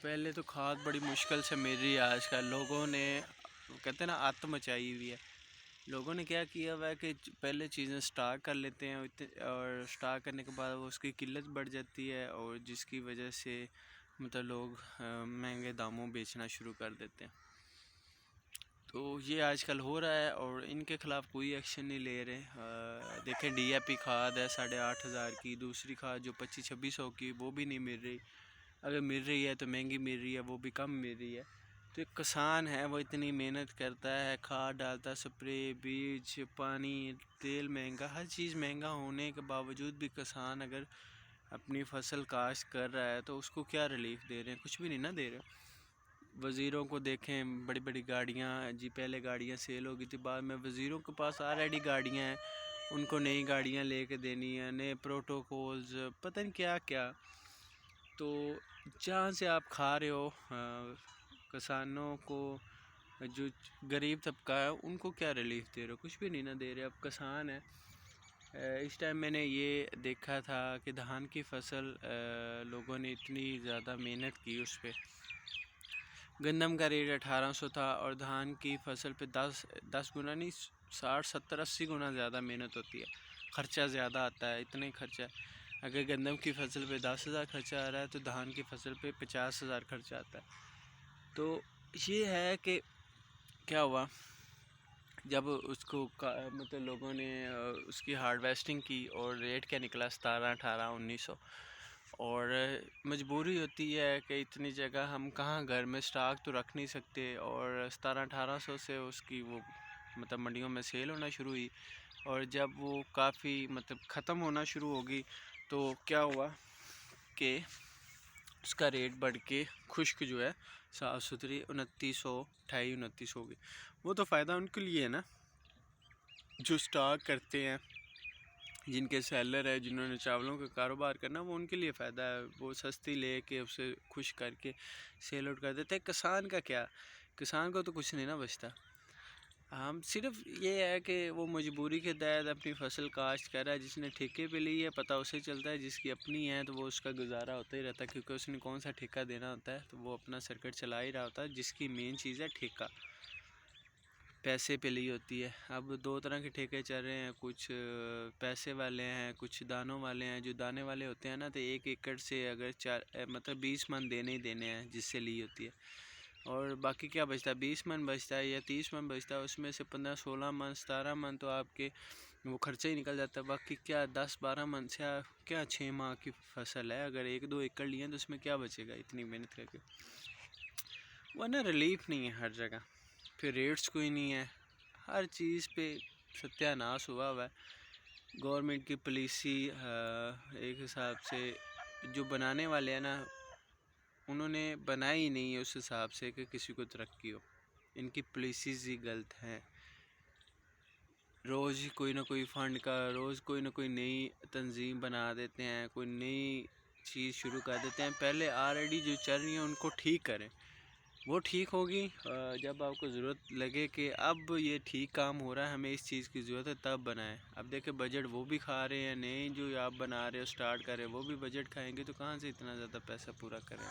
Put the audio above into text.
پہلے تو کھاد بڑی مشکل سے مل رہی ہے آج کل. لوگوں نے کہتے ہیں نا آت مچائی ہوئی ہے. لوگوں نے کیا کیا ہوا ہے کہ پہلے چیزیں سٹاک کر لیتے ہیں اور سٹاک کرنے کے بعد وہ اس کی قلت بڑھ جاتی ہے اور جس کی وجہ سے مطلب لوگ مہنگے داموں بیچنا شروع کر دیتے ہیں. تو یہ آج کل ہو رہا ہے اور ان کے خلاف کوئی ایکشن نہیں لے رہے. دیکھیں ڈی اے پی کھاد ہے 8,500 کی، دوسری کھاد جو 2500-2600 کی وہ بھی نہیں مل رہی. اگر مل رہی ہے تو مہنگی مل رہی ہے، وہ بھی کم مل رہی ہے. تو ایک کسان ہے وہ اتنی محنت کرتا ہے، کھاد ڈالتا، سپرے، بیج، پانی، تیل مہنگا، ہر چیز مہنگا ہونے کے باوجود بھی کسان اگر اپنی فصل کاشت کر رہا ہے تو اس کو کیا ریلیف دے رہے ہیں؟ کچھ بھی نہیں نا دے رہے. وزیروں کو دیکھیں، بڑی بڑی گاڑیاں، جی پہلے گاڑیاں سیل ہو گئی تھی، بعد میں وزیروں کے پاس آلریڈی گاڑیاں ہیں، ان کو نئی گاڑیاں لے کے دینی ہیں، نئے پروٹوکولز، پتہ نہیں کیا کیا. تو جہاں سے آپ کھا رہے ہو کسانوں کو، جو غریب طبقہ ہے ان کو کیا ریلیف دے رہے ہو؟ کچھ بھی نہیں نہ دے رہے. اب کسان ہے، اس ٹائم میں نے یہ دیکھا تھا کہ دھان کی فصل لوگوں نے اتنی زیادہ محنت کی اس پہ. گندم کا ریٹ 1800 تھا اور دھان کی فصل پہ 10 گنا نہیں، 60 70 80 گنا زیادہ محنت ہوتی ہے. خرچہ زیادہ آتا ہے. اتنے خرچہ اگر گندم کی فصل پہ 10,000 خرچہ آ رہا ہے تو دھان کی فصل پہ 50,000 خرچہ آتا ہے. تو یہ ہے کہ کیا ہوا جب اس کو مطلب لوگوں نے اس کی ہارویسٹنگ کی اور ریٹ کیا نکلا 17 18 1900. اور مجبوری ہوتی ہے کہ اتنی جگہ ہم کہاں گھر میں سٹاک تو رکھ نہیں سکتے، اور 17 1800 سے اس کی وہ مطلب منڈیوں میں سیل ہونا شروع ہوئی. اور جب وہ کافی مطلب ختم ہونا شروع ہوگی تو کیا ہوا کہ اس کا ریٹ بڑھ کے خشک جو ہے صاف ستھری 2900 28 29 ہوگی. وہ تو فائدہ ان کے لیے ہے نا جو سٹاک کرتے ہیں، جن کے سیلر ہے، جنہوں نے چاولوں کا کاروبار کرنا، وہ ان کے لیے فائدہ ہے. وہ سستی لے کے اسے خشک کر کے سیل آؤٹ کر دیتے ہیں. کسان کا کیا؟ کسان کو تو کچھ نہیں نا بچتا. ہم صرف یہ ہے کہ وہ مجبوری کے تحت اپنی فصل کاشت کر رہا ہے. جس نے ٹھیکے پہ لی ہے پتہ اسے چلتا ہے، جس کی اپنی ہے تو وہ اس کا گزارا ہوتا ہی رہتا ہے، کیونکہ اس نے کون سا ٹھیکہ دینا ہوتا ہے، تو وہ اپنا سرکٹ چلا ہی رہا ہوتا ہے. جس کی مین چیز ہے ٹھیکہ، پیسے پہ لی ہوتی ہے. اب دو طرح کے ٹھیکے چل رہے ہیں، کچھ پیسے والے ہیں، کچھ دانوں والے ہیں. جو دانے والے ہوتے ہیں نا تو 1 ایکڑ سے اگر 20 من دینے ہی دینے ہیں جس سے لی ہوتی ہے، اور باقی کیا بچتا ہے 20 من بچتا ہے یا 30 من بچتا ہے. اس میں سے 15 16 من 17 من تو آپ کے وہ خرچہ ہی نکل جاتا ہے. باقی کیا 10 12 من سے کیا 6 ماہ کی فصل ہے. اگر 1 2 ایکڑ لیے تو اس میں کیا بچے گا اتنی محنت کر کے؟ وہ نا ریلیف نہیں ہے ہر جگہ. پھر ریٹس کوئی نہیں ہے، ہر چیز پہ ستیہ ناش ہوا ہے. گورنمنٹ کی پالیسی ایک حساب سے جو بنانے والے ہیں نا انہوں نے بنائی ہی نہیں ہے اس حساب سے کہ کسی کو ترقی ہو. ان کی پالیسیز ہی غلط ہیں. روز کوئی نہ کوئی فنڈ کا، روز کوئی نہ کوئی نئی تنظیم بنا دیتے ہیں، کوئی نئی چیز شروع کر دیتے ہیں. پہلے آلریڈی جو چل رہی ہیں ان کو ٹھیک کریں. وہ ٹھیک ہوگی جب آپ کو ضرورت لگے کہ اب یہ ٹھیک کام ہو رہا ہے، ہمیں اس چیز کی ضرورت ہے، تب بنائیں. اب دیکھیں بجٹ وہ بھی کھا رہے ہیں، نئے جو آپ بنا رہے ہو سٹارٹ کر رہے ہیں وہ بھی بجٹ کھائیں گے، تو کہاں سے اتنا زیادہ پیسہ پورا کریں؟